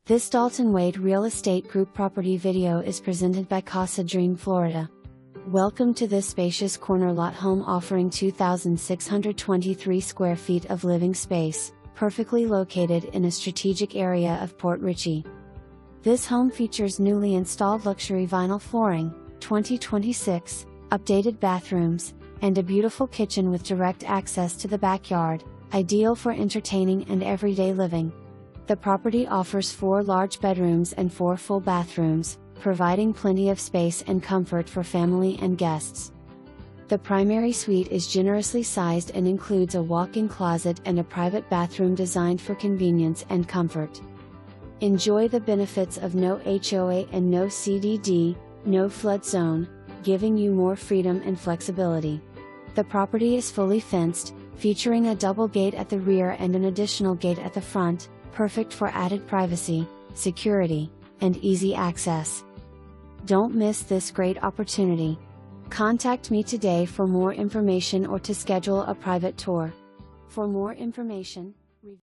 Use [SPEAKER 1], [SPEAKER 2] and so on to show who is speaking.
[SPEAKER 1] This Dalton Wade Real Estate Group property video is presented by Casa Dream Florida. Welcome to this spacious corner lot home offering 2,623 square feet of living space, perfectly located in a strategic area of Port Richey. This home features newly installed luxury vinyl flooring, 2026, updated bathrooms, and a beautiful kitchen with direct access to the backyard, ideal for entertaining and everyday living. The property offers 4 large bedrooms and 4 full bathrooms, providing plenty of space and comfort for family and guests. The primary suite is generously sized and includes a walk-in closet and a private bathroom designed for convenience and comfort. Enjoy the benefits of no HOA and no CDD, no flood zone, giving you more freedom and flexibility. The property is fully fenced, featuring a double gate at the rear and an additional gate at the front, perfect for added privacy, security, and easy access. Don't miss this great opportunity. Contact me today for more information or to schedule a private tour. For more information,